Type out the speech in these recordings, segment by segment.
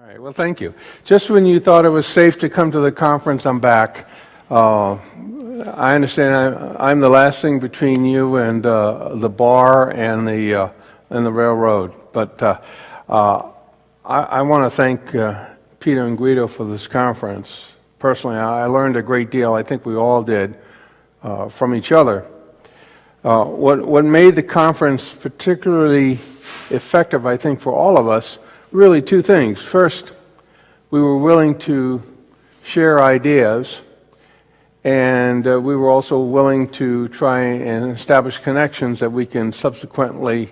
All right, well, thank you. Just when you thought it was safe to come to the conference, I'm back. I understand I'm the last thing between you and the bar and the railroad. But I want to thank Peter and Guido for this conference. Personally, I learned a great deal. I think we all did from each other. What made the conference particularly effective, I think, for all of us, really two things. First, we were willing to share ideas, and we were also willing to try and establish connections that we can subsequently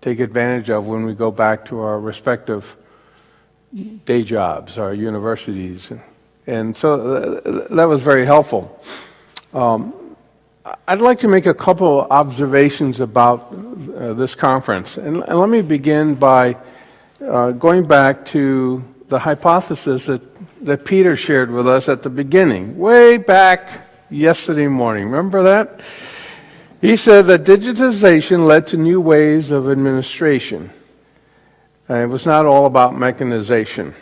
take advantage of when we go back to our respective day jobs, our universities. And so that was very helpful. I'd like to make a couple observations about this conference. And let me begin by going back to the hypothesis that Peter shared with us at the beginning, way back yesterday morning. Remember that? He said that digitization led to new ways of administration. It was not all about mechanization.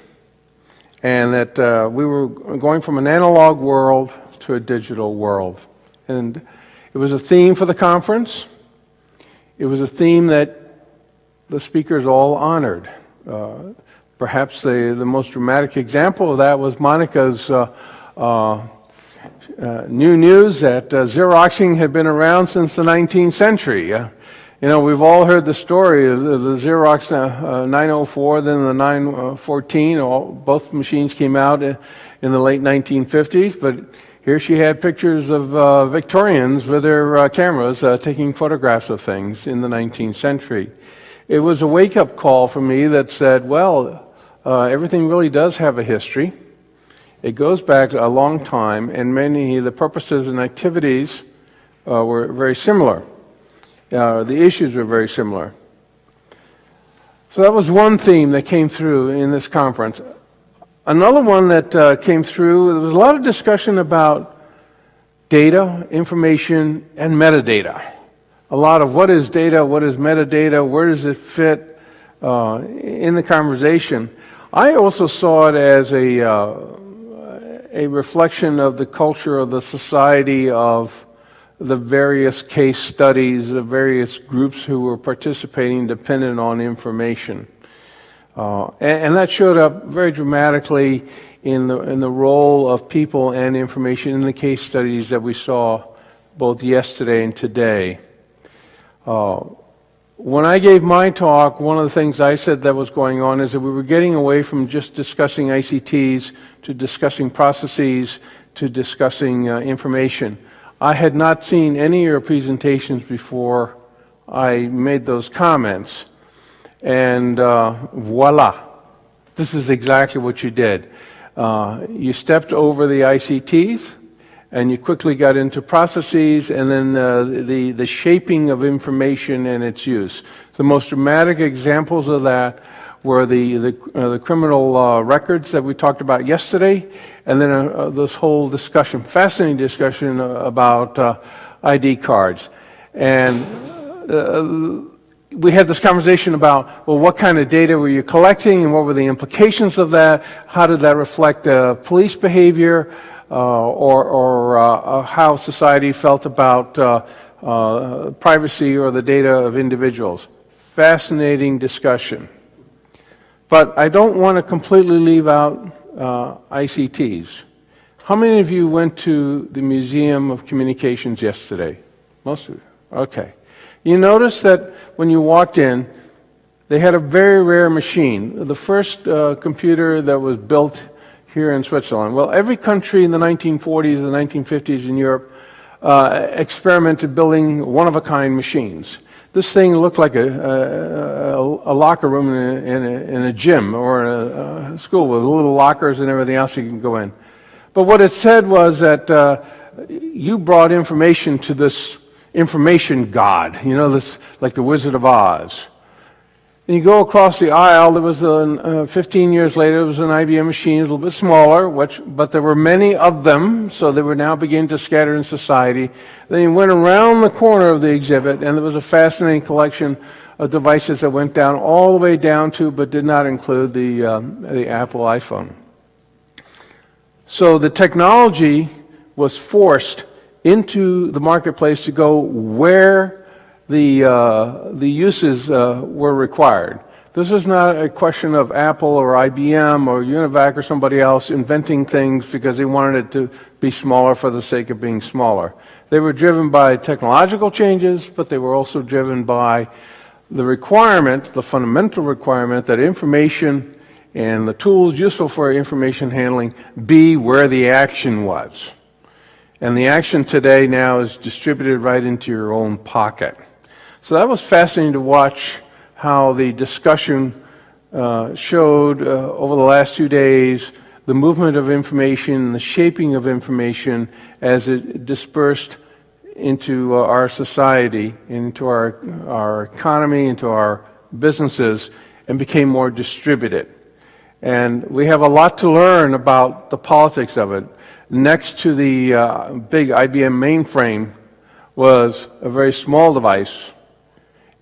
And that we were going from an analog world to a digital world. And it was a theme for the conference. It was a theme that the speakers all honored. Perhaps the most dramatic example of that was Monica's new news that Xeroxing had been around since the 19th century. We've all heard the story of the Xerox 904, then the 914. Both machines came out in the late 1950s, but here she had pictures of Victorians with their cameras taking photographs of things in the 19th century. It was a wake-up call for me that said, well, everything really does have a history. It goes back a long time, and many of the purposes and activities were very similar. The issues were very similar. So that was one theme that came through in this conference. Another one that came through, there was a lot of discussion about data, information, and metadata. A lot of what is data, what is metadata, where does it fit in the conversation. I also saw it as a reflection of the culture of the society, of the various case studies, the various groups who were participating dependent on information. And that showed up very dramatically in the role of people and information in the case studies that we saw both yesterday and today. When I gave my talk, one of the things I said that was going on is that we were getting away from just discussing ICTs to discussing processes to discussing information. I had not seen any of your presentations before I made those comments. And voila, this is exactly what you did. You stepped over the ICTs, and you quickly got into processes, and then the shaping of information and its use. The most dramatic examples of that were the criminal records that we talked about yesterday, and then this whole discussion, fascinating discussion about ID cards. And we had this conversation about, well, what kind of data were you collecting, and what were the implications of that? How did that reflect police behavior? Or how society felt about privacy or the data of individuals. Fascinating discussion. But I don't want to completely leave out ICTs. How many of you went to the Museum of Communications yesterday? Most of you. Okay. You notice that when you walked in, they had a very rare machine. The first computer that was built here in Switzerland. Well, every country in the 1940s and 1950s in Europe experimented building one-of-a-kind machines. This thing looked like a locker room in a gym or a school with little lockers and everything else you can go in. But what it said was that you brought information to this information god, this like the Wizard of Oz. And you go across the aisle, there was 15 years later, there was an IBM machine, a little bit smaller, but there were many of them, so they were now beginning to scatter in society. Then you went around the corner of the exhibit, and there was a fascinating collection of devices that went down all the way down to, but did not include the Apple iPhone. So the technology was forced into the marketplace to go where the uses were required. This is not a question of Apple or IBM or Univac or somebody else inventing things because they wanted it to be smaller for the sake of being smaller. They were driven by technological changes, but they were also driven by the requirement, the fundamental requirement, that information and the tools useful for information handling be where the action was. And the action today now is distributed right into your own pocket. So that was fascinating to watch how the discussion showed over the last 2 days the movement of information, the shaping of information as it dispersed into our society, into our economy, into our businesses, and became more distributed. And we have a lot to learn about the politics of it. Next to the big IBM mainframe was a very small device.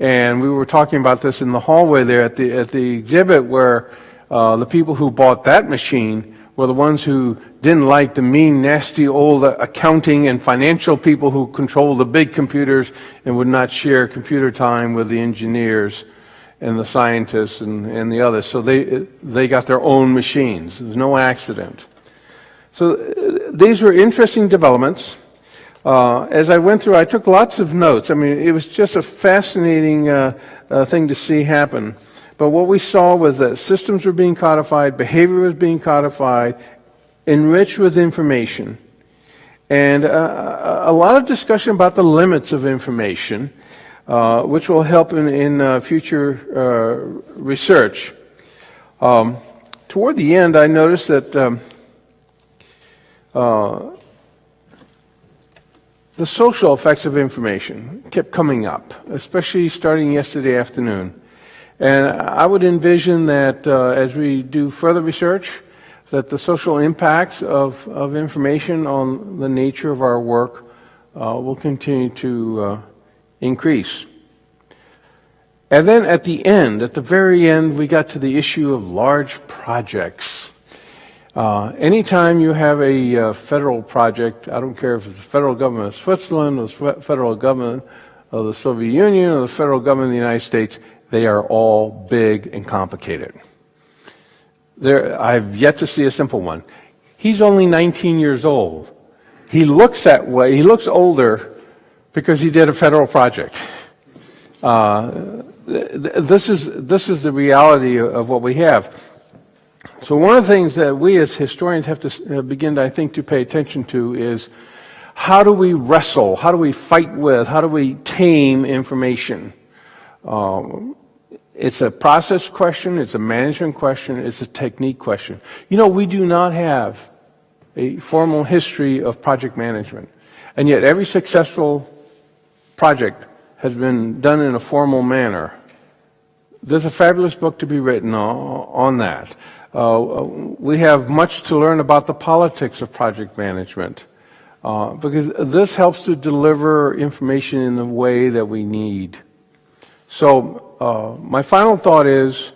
And we were talking about this in the hallway there at the exhibit, where the people who bought that machine were the ones who didn't like the mean, nasty old accounting and financial people who control the big computers and would not share computer time with the engineers and the scientists and the others. So they got their own machines. It was no accident. So these were interesting developments. As I went through, I took lots of notes. I mean, it was just a fascinating thing to see happen. But what we saw was that systems were being codified, behavior was being codified, enriched with information, and a lot of discussion about the limits of information, which will help in future research. Toward the end, I noticed that the social effects of information kept coming up, especially starting yesterday afternoon. And I would envision that as we do further research, that the social impacts of information on the nature of our work will continue to increase. And then at the end, at the very end, we got to the issue of large projects. Anytime you have a federal project, I don't care if it's the federal government of Switzerland or the federal government of the Soviet Union or the federal government of the United States, they are all big and complicated. I've yet to see a simple one. He's only 19 years old. He looks that way. He looks older because he did a federal project. This is the reality of what we have. So one of the things that we as historians have to begin, I think, to pay attention to is how do we wrestle, how do we fight with, how do we tame information? It's a process question, it's a management question, it's a technique question. You know, we do not have a formal history of project management, and yet every successful project has been done in a formal manner. There's a fabulous book to be written on that. We have much to learn about the politics of project management, because this helps to deliver information in the way that we need. So my final thought is,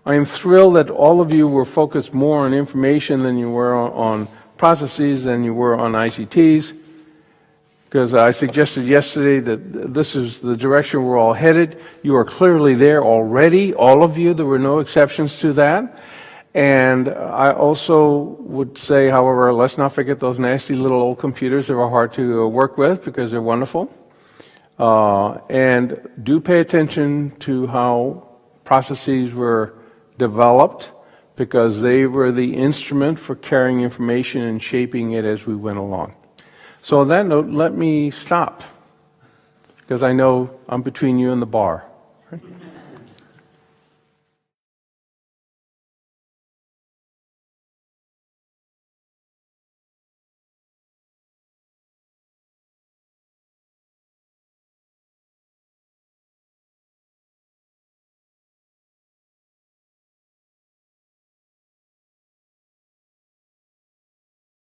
I am thrilled that all of you were focused more on information than you were on processes, than you were on ICTs, because I suggested yesterday that this is the direction we're all headed. You are clearly there already, all of you. There were no exceptions to that. And I also would say, however, let's not forget those nasty little old computers that are hard to work with because they're wonderful. And do pay attention to how processes were developed, because they were the instrument for carrying information and shaping it as we went along. So on that note, let me stop, because I know I'm between you and the bar. Right?